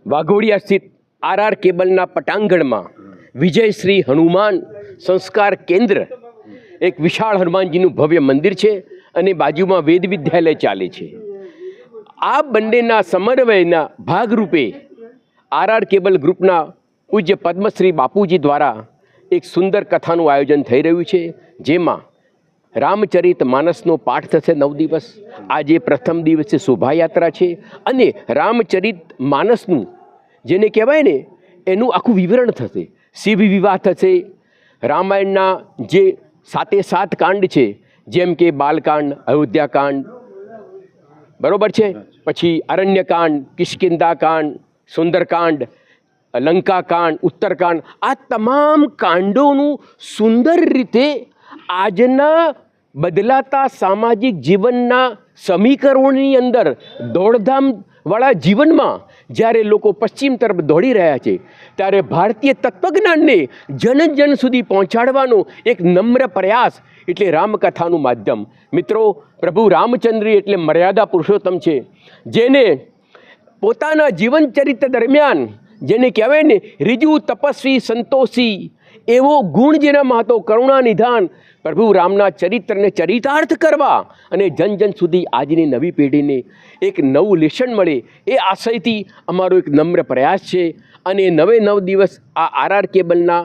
વાઘોડિયા સ્થિત આર કેબલના પટાંગણમાં વિજય શ્રી હનુમાન સંસ્કાર કેન્દ્ર એક વિશાળ હનુમાનજીનું ભવ્ય મંદિર છે અને બાજુમાં વેદ વિદ્યાલય ચાલે છે. આ બંનેના સમન્વયના ભાગરૂપે આર કેબલ ગ્રુપના પૂજ્ય પદ્મશ્રી બાપુજી દ્વારા એક સુંદર કથાનું આયોજન થઈ રહ્યું છે, જેમાં રામચરિત માનસનો પાઠ થશે 9 દિવસ. આજે પ્રથમ દિવસે શોભાયાત્રા છે અને રામચરિત માનસનું જેને કહેવાય ને એનું આખું વિવરણ થશે. શિવ વિવાહ થશે. રામાયણના જે 7 કાંડ છે, જેમ કે બાલકાંડ, અયોધ્યાકાંડ, બરોબર છે, પછી અરણ્યકાંડ, કિષ્કિંધાકાંડ, સુંદરકાંડ, લંકાકાંડ, ઉત્તરકાંડ, આ તમામ કાંડોનું સુંદર રીતે આજના બદલાતા સામાજિક જીવનના સમીકરણોની અંદર દોડધામવાળા જીવનમાં જ્યારે લોકો પશ્ચિમ તરફ દોડી રહ્યા છે, ત્યારે ભારતીય તત્વજ્ઞાનને જન જન સુધી પહોંચાડવાનો એક નમ્ર પ્રયાસ એટલે રામકથાનું માધ્યમ. મિત્રો, પ્રભુ રામચંદ્ર એટલે મર્યાદા પુરુષોત્તમ છે, જેને પોતાના જીવન ચરિત્ર દરમિયાન જેને કહેવાય ને રીજુ, તપસ્વી, સંતોષી એવો ગુણ જેનામાં હતો, કરુણા નિધાન, પ્રભુ રામના ચરિત્રને ચરિતાર્થ કરવા અને જન જન સુધી આજની નવી પેઢીને એક નવું લેશન મળે એ આશયથી અમારો એક નમ્ર પ્રયાસ છે. અને 9 દિવસ આ આર કેબલના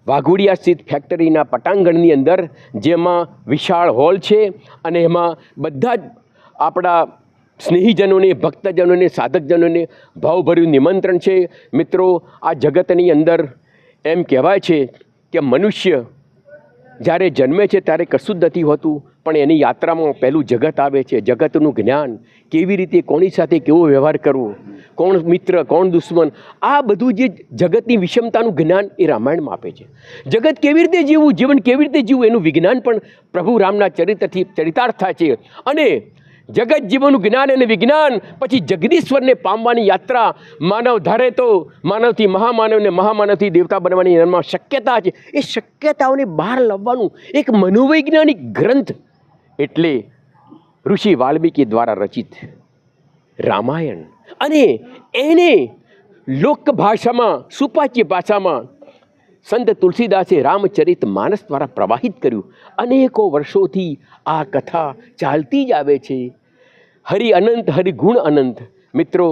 વાઘોડિયા સ્થિત ફેક્ટરીના પટાંગણની અંદર, જેમાં વિશાળ હોલ છે અને એમાં બધા જ આપણા સ્નેહીજનોને, ભક્તજનોને, સાધકજનોને ભાવભર્યું નિમંત્રણ છે. મિત્રો, આ જગતની અંદર એમ કહેવાય છે કે મનુષ્ય જ્યારે જન્મે છે ત્યારે કશું જ નથી હોતું, પણ એની યાત્રામાં પહેલું જગત આવે છે. જગતનું જ્ઞાન, કેવી રીતે કોની સાથે કેવો વ્યવહાર કરવો, કોણ મિત્ર, કોણ દુશ્મન, આ બધું જે જગતની વિષમતાનું જ્ઞાન એ રામાયણમાં આપે છે. જગત કેવી રીતે જીવવું, જીવન કેવી રીતે જીવવું, એનું વિજ્ઞાન પણ પ્રભુ રામના ચરિત્રથી ચરિતાર્થ થાય છે. અને જગત જીવનનું જ્ઞાન અને વિજ્ઞાન પછી જગદીશ્વરને પામવાની યાત્રા. માનવ ધારે તો માનવથી મહામાનવને, મહામાનવથી દેવતા બનવાની એમાં શક્યતા છે. એ શક્યતાઓને બહાર લાવવાનું એક મનોવૈજ્ઞાનિક ગ્રંથ એટલે ઋષિ વાલ્મીકી દ્વારા રચિત રામાયણ. અને એને લોકભાષામાં, સુપાચ્ય ભાષામાં સંત તુલસીદાસે રામચરિત માનસ દ્વારા પ્રવાહિત કર્યું. અનેકો વર્ષોથી આ કથા ચાલતી જ આવે છે. હરિ અનંત, હરિગુણ અનંત. મિત્રો,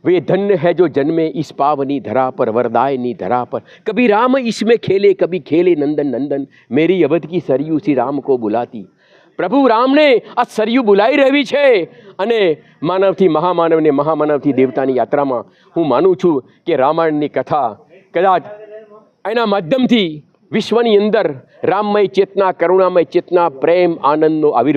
वे धन्य है जो जन्मे इस पावनी धरा पर, वरदायनी धरा पर. कभी राम इसमें खेले, कभी खेले नंदन नंदन. मेरी अवध की सरयू श्री राम को बुलाती. પ્રભુ રામને આ સરયુ બોલાવી રહેવી છે. અને માનવથી મહામાનવને, મહામાનવથી દેવતાની યાત્રામાં હું માનું છું કે રામાયણની કથા કદાચ એના માધ્યમથી વિશ્વની અંદર રામમય ચેતના, કરુણામય ચેતના, પ્રેમ, આનંદનો આવિર્ભાવ